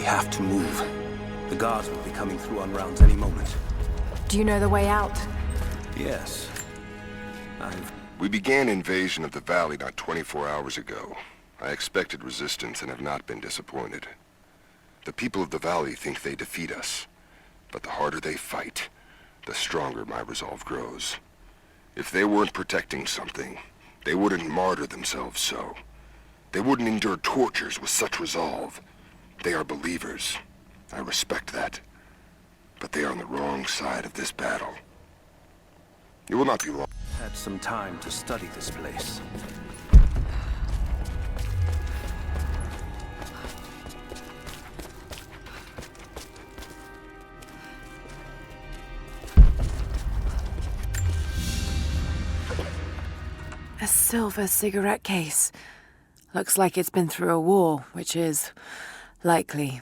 We have to move. The guards will be coming through on rounds any moment. Do you know the way out? Yes. We began invasion of the valley not 24 hours ago. I expected resistance and have not been disappointed. The people of the valley think they defeat us, but the harder they fight, the stronger my resolve grows. If they weren't protecting something, they wouldn't martyr themselves so. They wouldn't endure tortures with such resolve. They are believers. I respect that. But they are on the wrong side of this battle. It will not be long. Had some time to study this place. A silver cigarette case. Looks like it's been through a war, which is likely.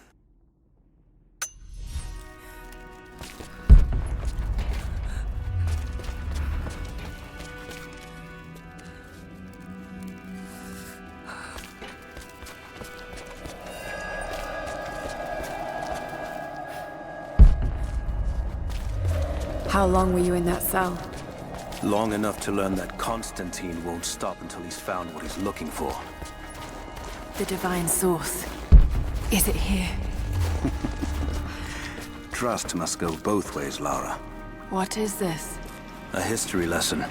How long were you in that cell? Long enough to learn that Constantine won't stop until he's found what he's looking for. The divine source. Is it here? Trust must go both ways, Lara. What is this? A history lesson.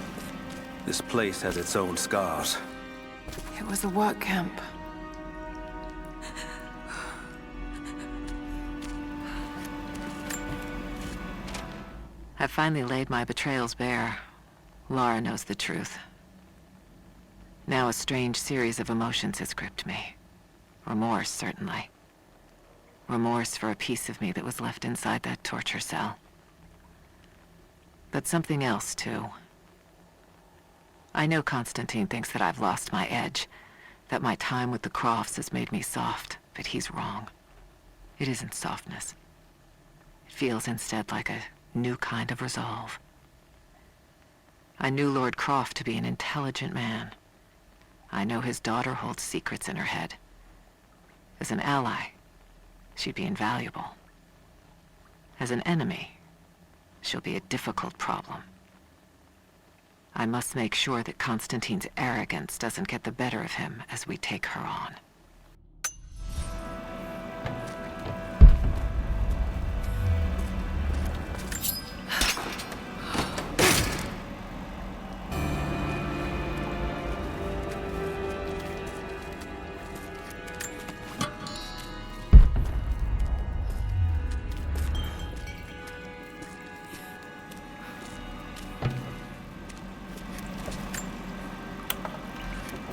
This place has its own scars. It was a work camp. I've finally laid my betrayals bare. Lara knows the truth. Now a strange series of emotions has gripped me. Remorse, certainly. Remorse for a piece of me that was left inside that torture cell. But something else, too. I know Constantine thinks that I've lost my edge, that my time with the Crofts has made me soft, but he's wrong. It isn't softness. It feels instead like a new kind of resolve. I knew Lord Croft to be an intelligent man. I know his daughter holds secrets in her head. As an ally, she'd be invaluable. As an enemy, she'll be a difficult problem. I must make sure that Constantine's arrogance doesn't get the better of him as we take her on.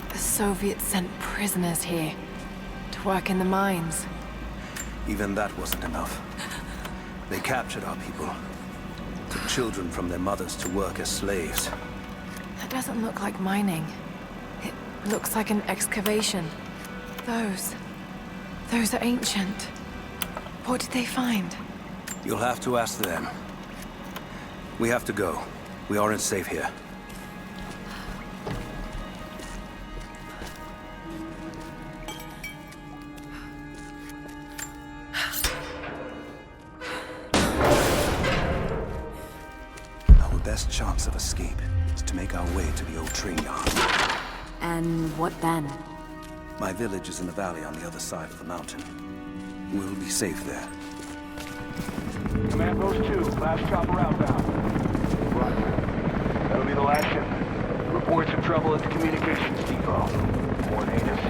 The Soviets sent prisoners here to work in the mines. Even that wasn't enough. They captured our people. Took children from their mothers to work as slaves. That doesn't look like mining. It looks like an excavation. Those are ancient. What did they find? You'll have to ask them. We have to go. We aren't safe here. Our best chance of escape is to make our way to the old train yard. And what then? My village is in the valley on the other side of the mountain. We'll be safe there. Command Post 2, last chopper outbound. Right. That'll be the last shipment. Reports of trouble at the communications depot. More heinous.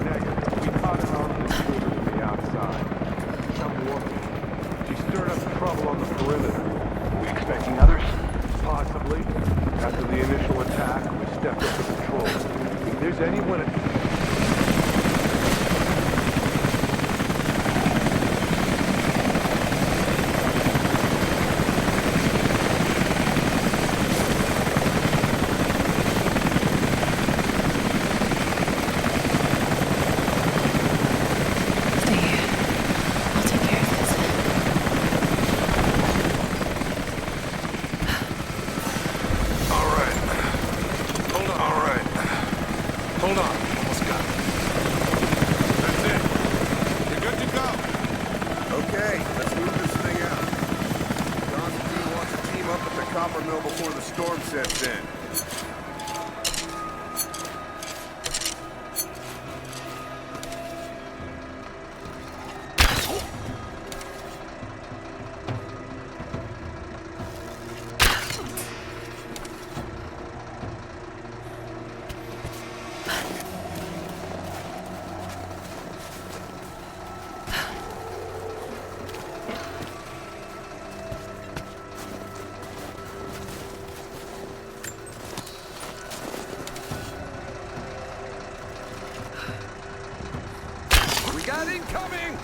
Negative. We caught her on the scooter to the outside. Some woman. She stirred up trouble on the perimeter. Are we expecting others? Possibly. After the initial attack, we stepped up to patrol. If there's anyone... Hold on. Okay, let's move this thing out. Constantine wants to team up at the copper mill before the storm sets in. We got incoming!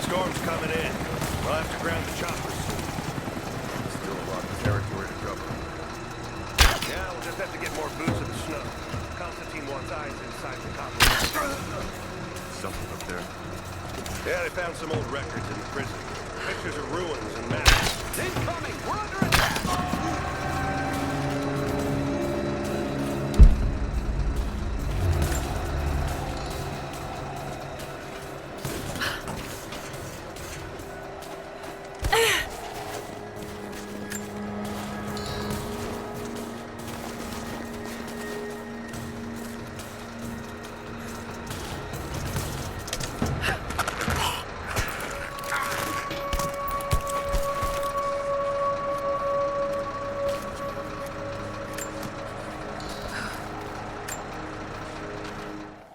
Storm's coming in. We'll have to ground the choppers. Still a lot of territory to cover. Yeah, we'll just have to get more boots in the snow. Constantine wants eyes inside the copper. Something up there. Yeah, they found some old records in the prison. Pictures of ruins and maps. Incoming! We're under attack!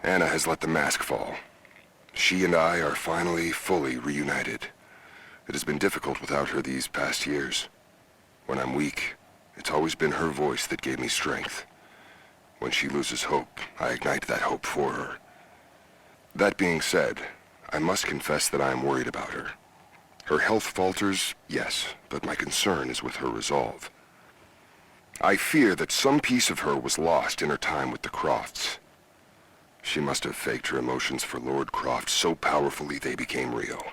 Anna has let the mask fall. She and I are finally fully reunited. It has been difficult without her these past years. When I'm weak, it's always been her voice that gave me strength. When she loses hope, I ignite that hope for her. That being said, I must confess that I am worried about her. Her health falters, yes, but my concern is with her resolve. I fear that some piece of her was lost in her time with the Crofts. She must have faked her emotions for Lord Croft so powerfully they became real.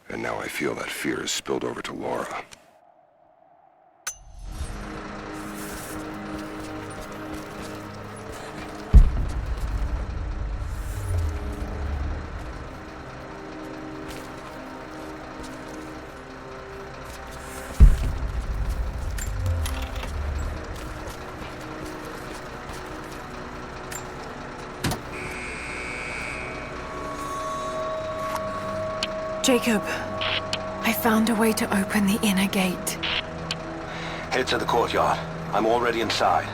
And now I feel that fear has spilled over to Laura. Jacob, I found a way to open the inner gate. Head to the courtyard. I'm already inside.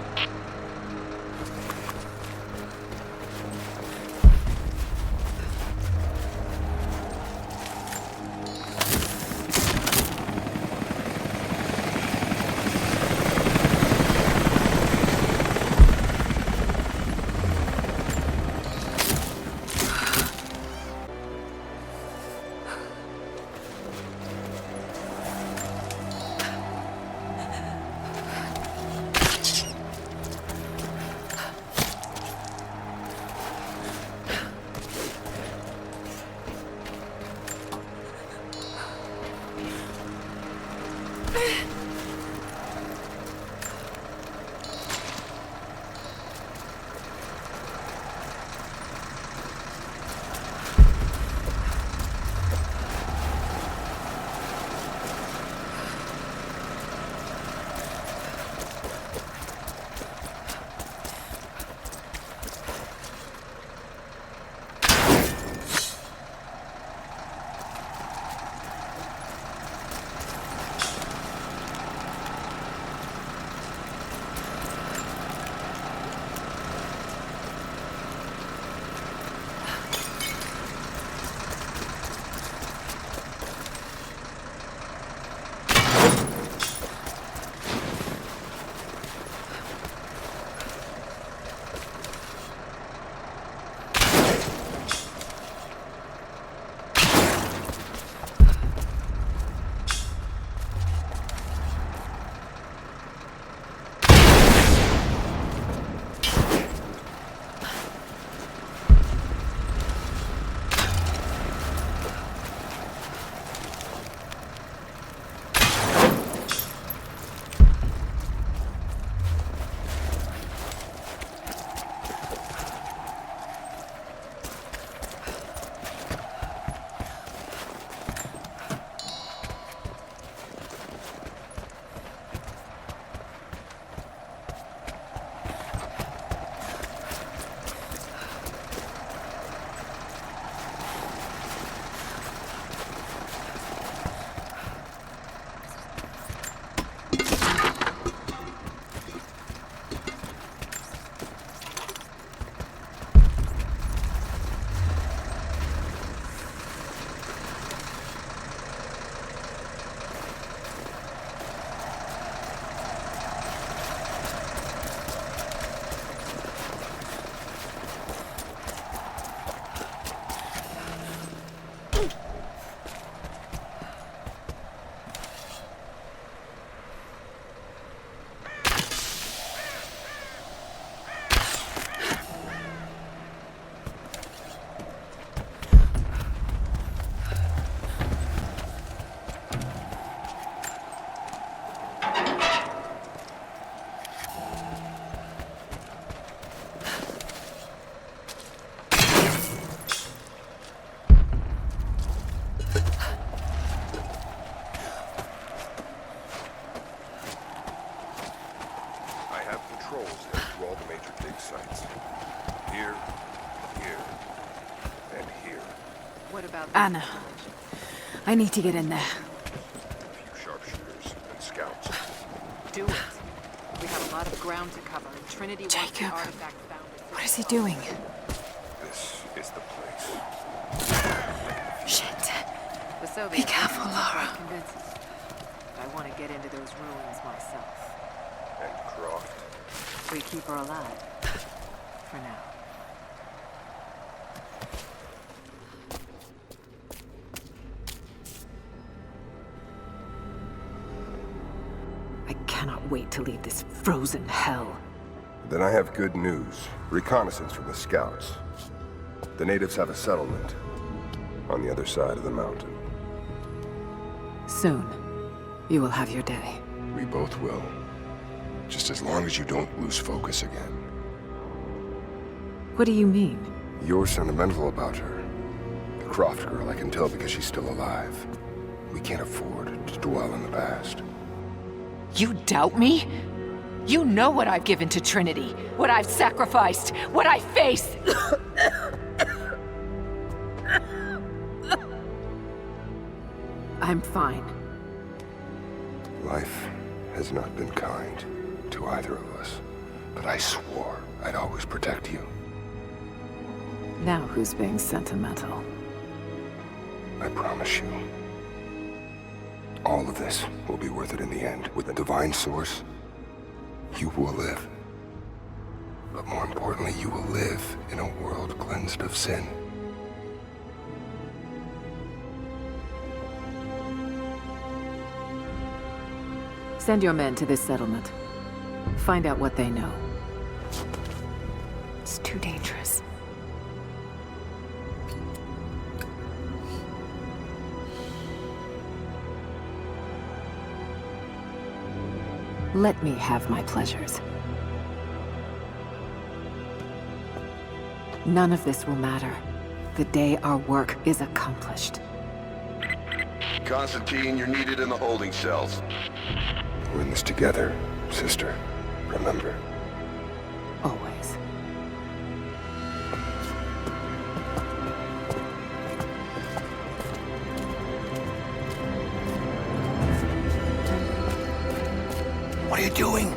Here, here, and here. What about this Anna. village? I need to get in there. A few sharpshooters and scouts. Do it. We have a lot of ground to cover, and Trinity wants the Jacob. artifact found. What is he doing? This is the place. Shit. The Soviets Be careful, are Lara. quite convincing. I want to get into those ruins myself. And Croft. We keep her alive. For now. I cannot wait to leave this frozen hell. Then I have good news. Reconnaissance from the scouts. The natives have a settlement on the other side of the mountain. Soon, you will have your day. We both will. Just as long as you don't lose focus again. What do you mean? You're sentimental about her. The Croft girl, I can tell because she's still alive. We can't afford to dwell in the past. You doubt me? You know what I've given to Trinity, what I've sacrificed, what I face. I'm fine. Life has not been kind to either of us, but I swore I'd always protect you. Now who's being sentimental? I promise you. All of this will be worth it in the end. With the divine source, you will live. But more importantly, you will live in a world cleansed of sin. Send your men to this settlement. Find out what they know. It's too dangerous. Let me have my pleasures. None of this will matter the day our work is accomplished. Constantine, you're needed in the holding cells. We're in this together, sister. Remember. Always. What are you doing?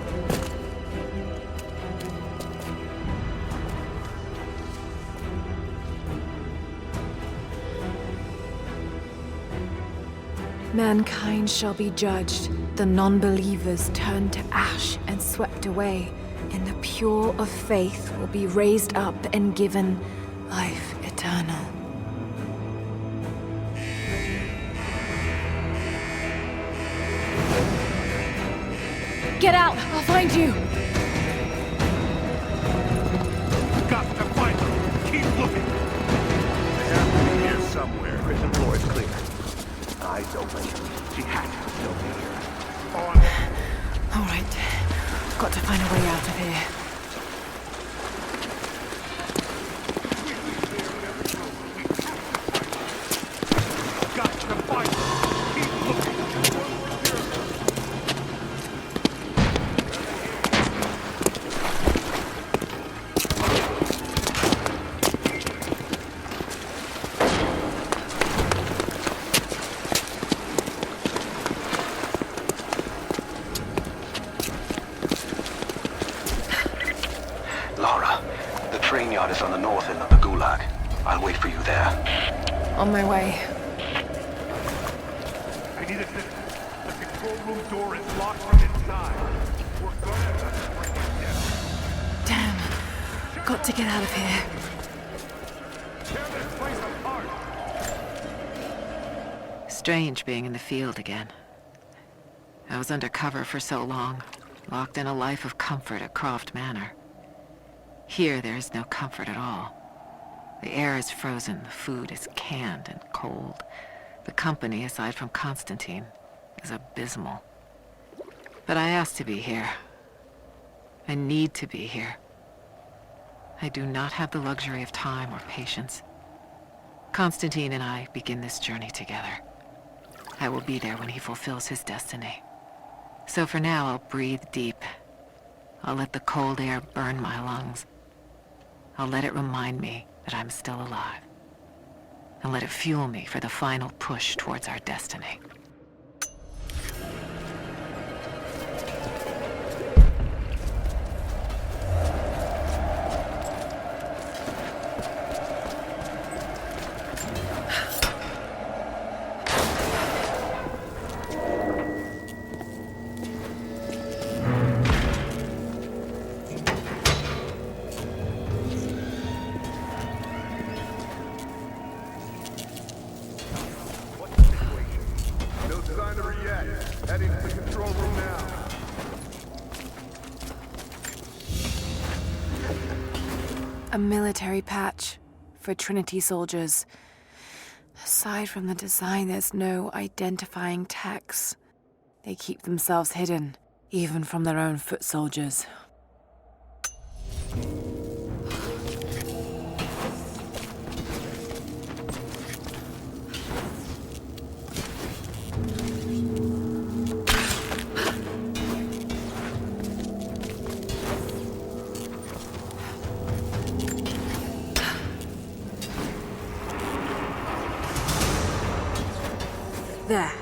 Mankind shall be judged, the non-believers turned to ash and swept away, and the pure of faith will be raised up and given life eternal. Get out! I'll find you! Got to find her. Keep looking. They have to be here somewhere. Prison floor is clear. Eyes open. She has to still be here. All right. Got to find a way out of here. Got to find her. Keep looking. Lara, the train yard is on the north end of the Gulag. I'll wait for you there. On my way. I need assistance. The control room door is locked from inside. We're gonna have to break it down. Damn. Got to get out of here. Tear this place apart. Strange being in the field again. I was under cover for so long, locked in a life of comfort at Croft Manor. Here, there is no comfort at all. The air is frozen, the food is canned and cold. The company, aside from Constantine, is abysmal. But I asked to be here. I need to be here. I do not have the luxury of time or patience. Constantine and I begin this journey together. I will be there when he fulfills his destiny. So for now, I'll breathe deep. I'll let the cold air burn my lungs. I'll let it remind me that I'm still alive. And let it fuel me for the final push towards our destiny. No sign of her yet. Heading to the control room now. A military patch for Trinity soldiers. Aside from the design, there's no identifying text. They keep themselves hidden, even from their own foot soldiers. There.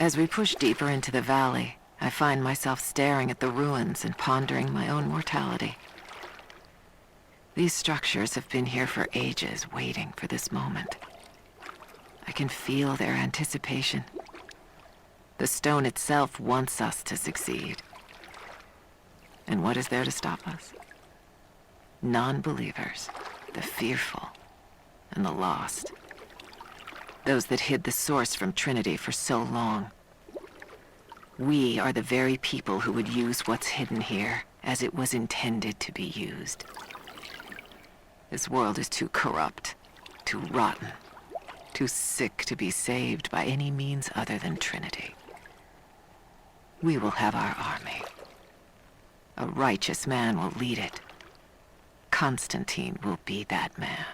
As we push deeper into the valley, I find myself staring at the ruins and pondering my own mortality. These structures have been here for ages, waiting for this moment. I can feel their anticipation. The stone itself wants us to succeed. And what is there to stop us? Non-believers, the fearful, and the lost. Those that hid the source from Trinity for so long. We are the very people who would use what's hidden here as it was intended to be used. This world is too corrupt, too rotten, too sick to be saved by any means other than Trinity. We will have our army. A righteous man will lead it. Constantine will be that man.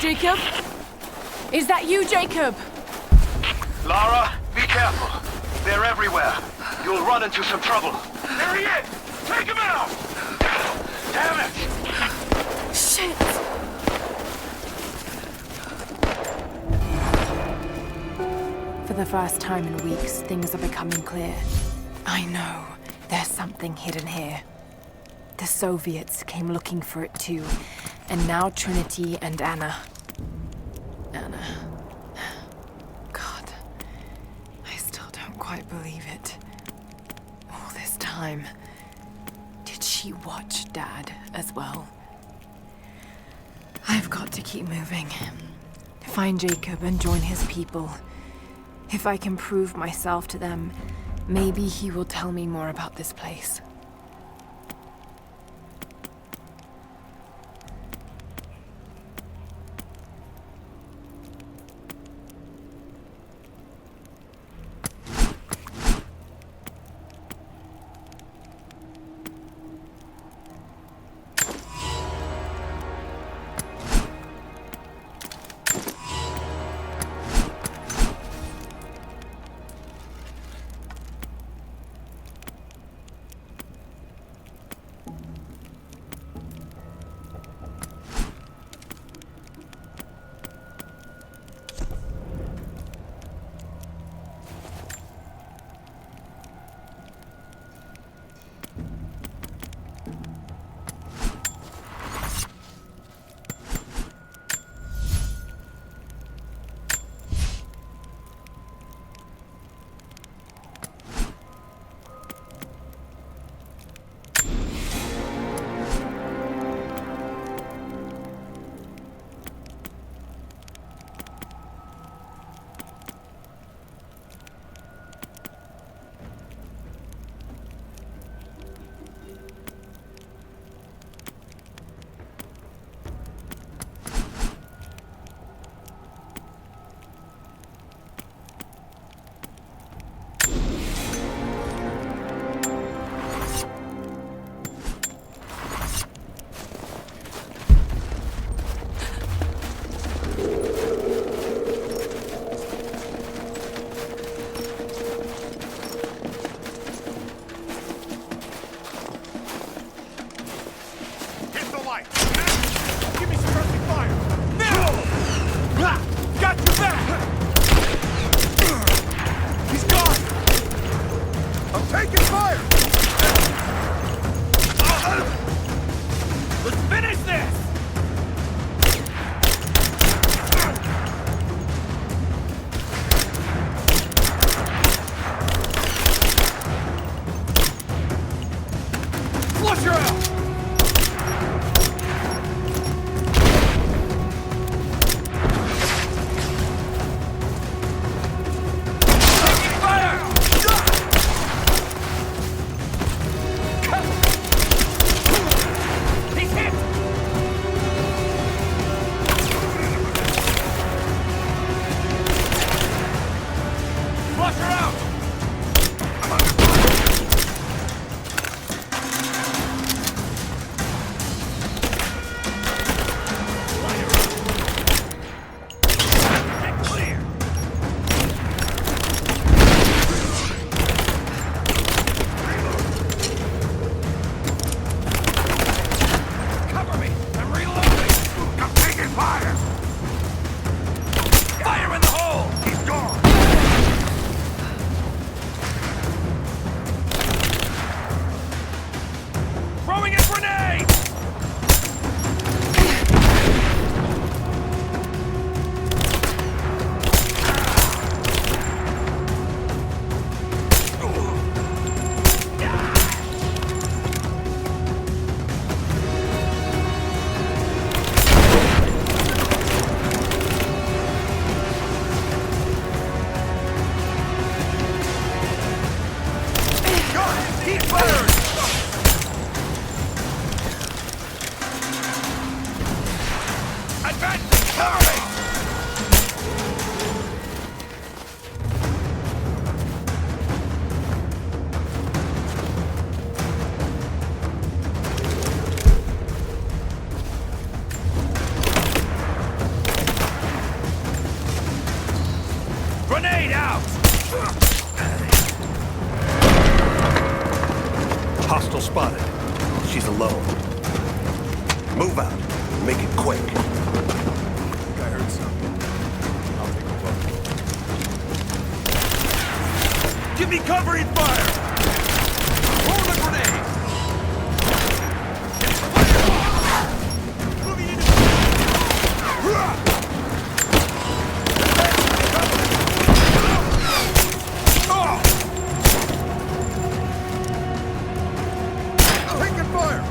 Jacob? Is that you, Jacob? Lara, be careful. They're everywhere. You'll run into some trouble. There he is! Take him out! Damn it! Shit! For the first time in weeks, things are becoming clear. I know. There's something hidden here. The Soviets came looking for it too. And now Trinity and Anna. Anna. God. I still don't quite believe it. All this time. Did she watch Dad as well? I've got to keep moving. Find Jacob and join his people. If I can prove myself to them, maybe he will tell me more about this place. Hostile spotted. She's alone. Move out. Make it quick. I think I heard something. I'll take a look. Give me covering fire! Hold the grenade! Moving into... Taking fire!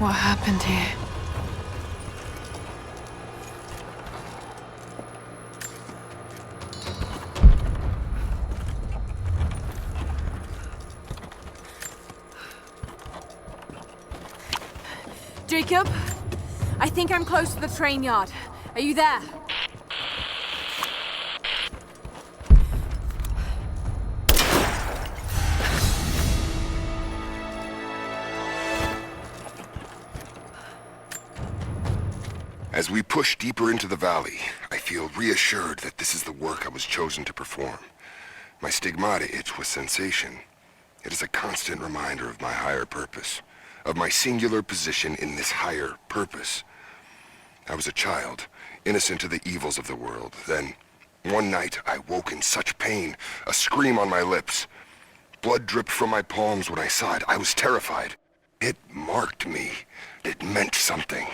What happened here? Jacob, I think I'm close to the train yard. Are you there? As we push deeper into the valley, I feel reassured that this is the work I was chosen to perform. My stigmata itch with sensation. It is a constant reminder of my higher purpose, of my singular position in this higher purpose. I was a child, innocent to the evils of the world. Then, one night, I woke in such pain, a scream on my lips. Blood dripped from my palms when I saw it. I was terrified. It marked me. It meant something.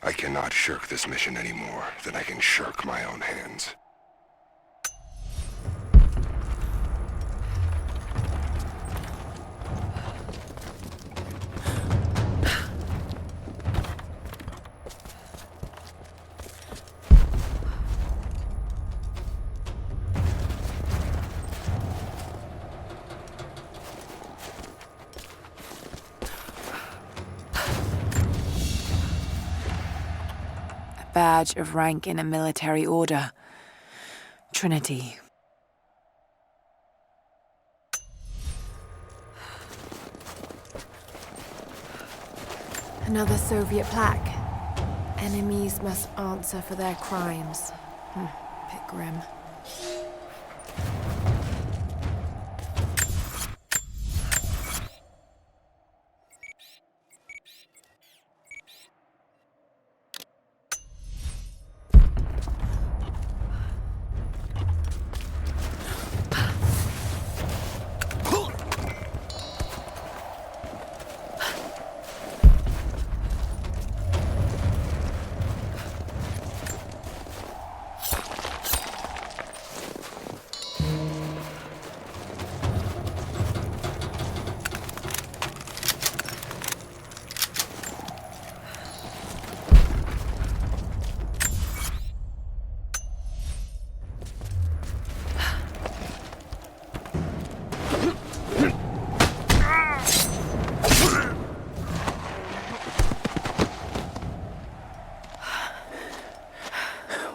I cannot shirk this mission any more than I can shirk my own hands. badge of rank in a military order. Trinity. Another Soviet plaque. Enemies must answer for their crimes. Bit grim.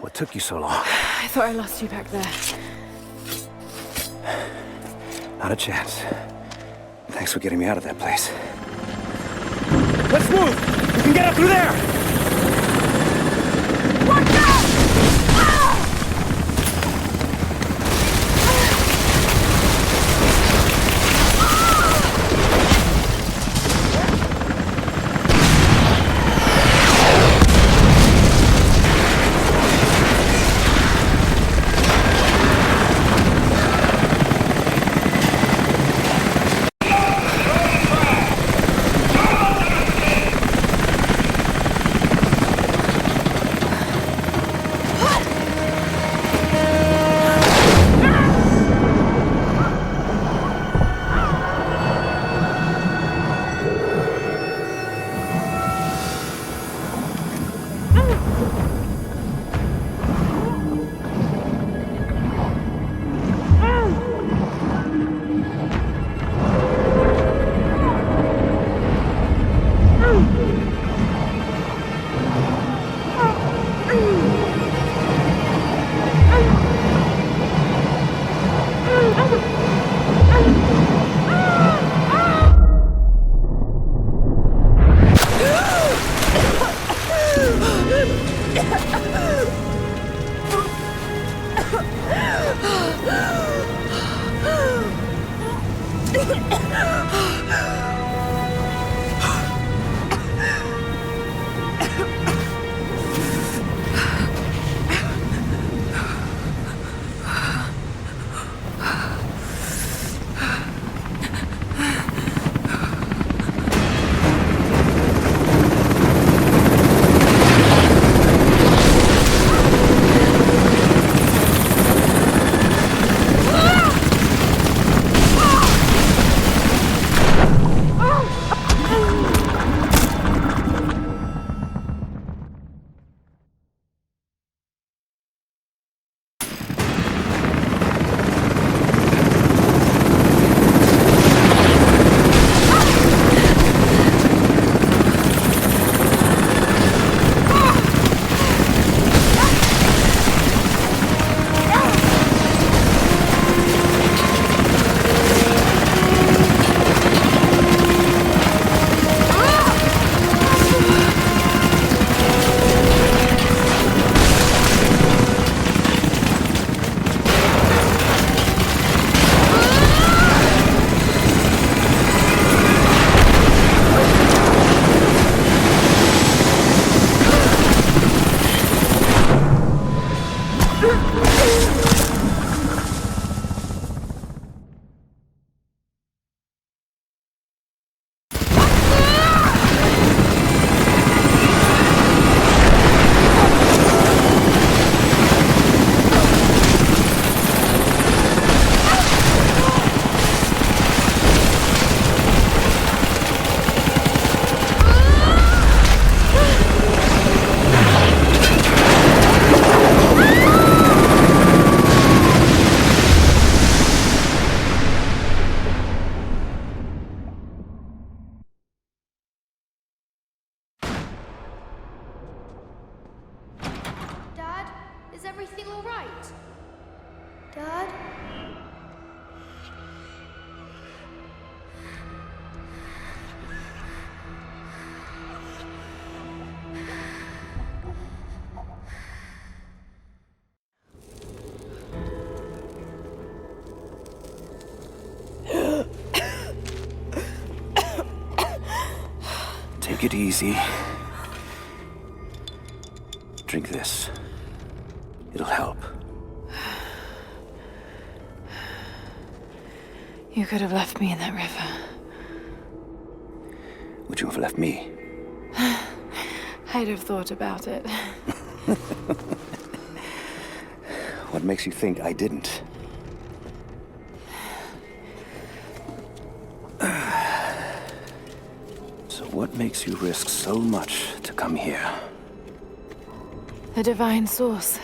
What took you so long? I thought I lost you back there. Not a chance. Thanks for getting me out of that place. Let's move! We can get up through there! Watch out! everything all right? Dad? Take it easy. Drink this. It'll help. You could have left me in that river. Would you have left me? I'd have thought about it. What makes you think I didn't? So what makes you risk so much to come here? The divine source.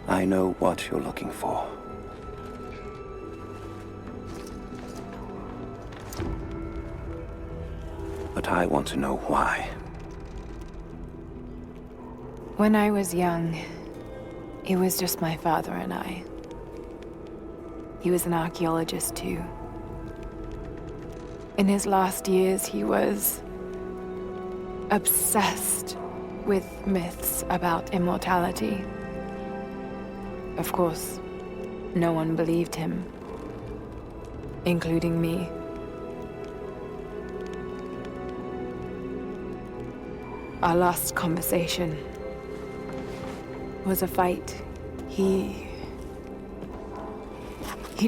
I know what you're looking for. But I want to know why. When I was young, it was just my father and I. He was an archaeologist too. In his last years, he was obsessed with myths about immortality. Of course, no one believed him, including me. Our last conversation was a fight. He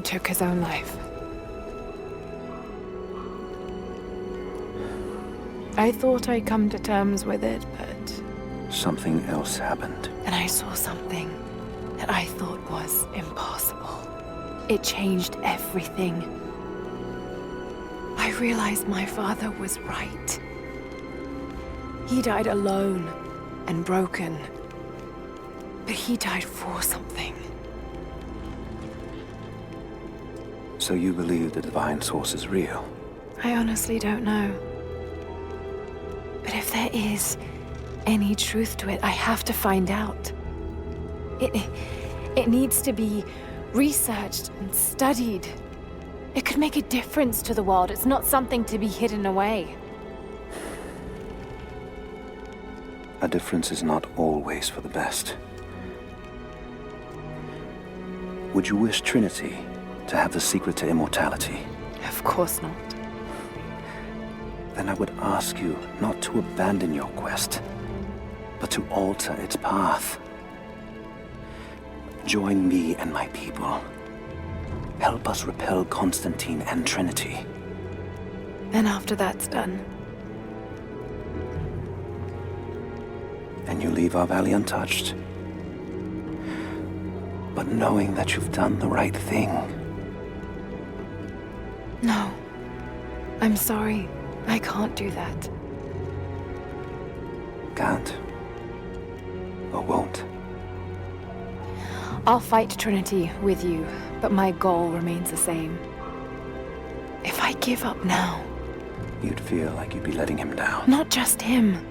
took his own life. I thought I'd come to terms with it, but... Something else happened. And I saw something that I thought was impossible. It changed everything. I realized my father was right. He died alone and broken. But he died for something. So you believe the divine source is real? I honestly don't know. But if there is any truth to it, I have to find out. It needs to be researched and studied. It could make a difference to the world. It's not something to be hidden away. A difference is not always for the best. Would you wish Trinity to have the secret to immortality? Of course not. Then I would ask you not to abandon your quest, but to alter its path. Join me and my people. Help us repel Constantine and Trinity. And after that's done, and you leave our valley untouched. But knowing that you've done the right thing. No. I'm sorry. I can't do that. Can't. Or won't. I'll fight Trinity with you, but my goal remains the same. If I give up now... You'd feel like you'd be letting him down. Not just him.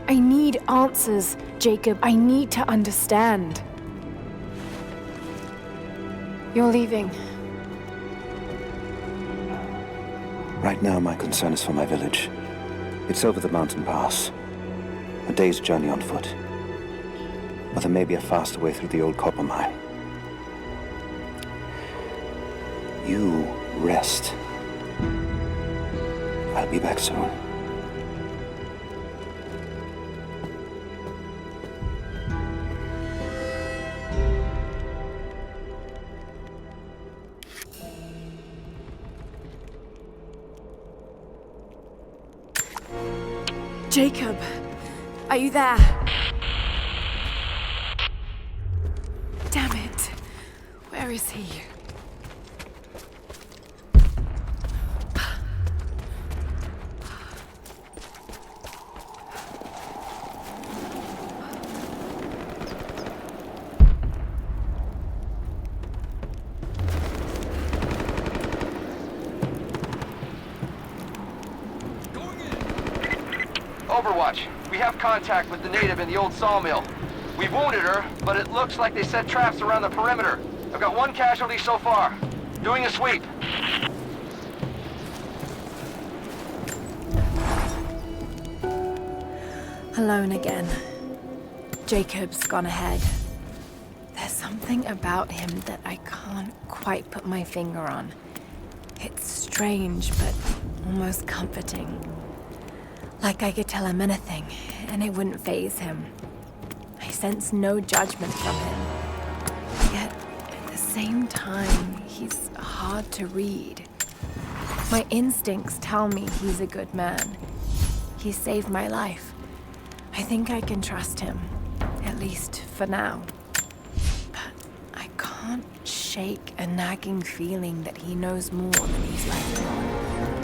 I need answers, Jacob. I need to understand. You're leaving. Right now, my concern is for my village. It's over the mountain pass. A day's journey on foot. But there may be a faster way through the old copper mine. You rest. I'll be back soon. Jacob, are you there? Damn it. Where is he? Overwatch. We have contact with the native in the old sawmill. We wounded her, but it looks like they set traps around the perimeter. I've got 1 casualty so far. Doing a sweep. Alone again. Jacob's gone ahead. There's something about him that I can't quite put my finger on. It's strange, but almost comforting. Like I could tell him anything, and it wouldn't faze him. I sense no judgment from him. Yet, at the same time, he's hard to read. My instincts tell me he's a good man. He saved my life. I think I can trust him, at least for now. But I can't shake a nagging feeling that he knows more than he's letting on.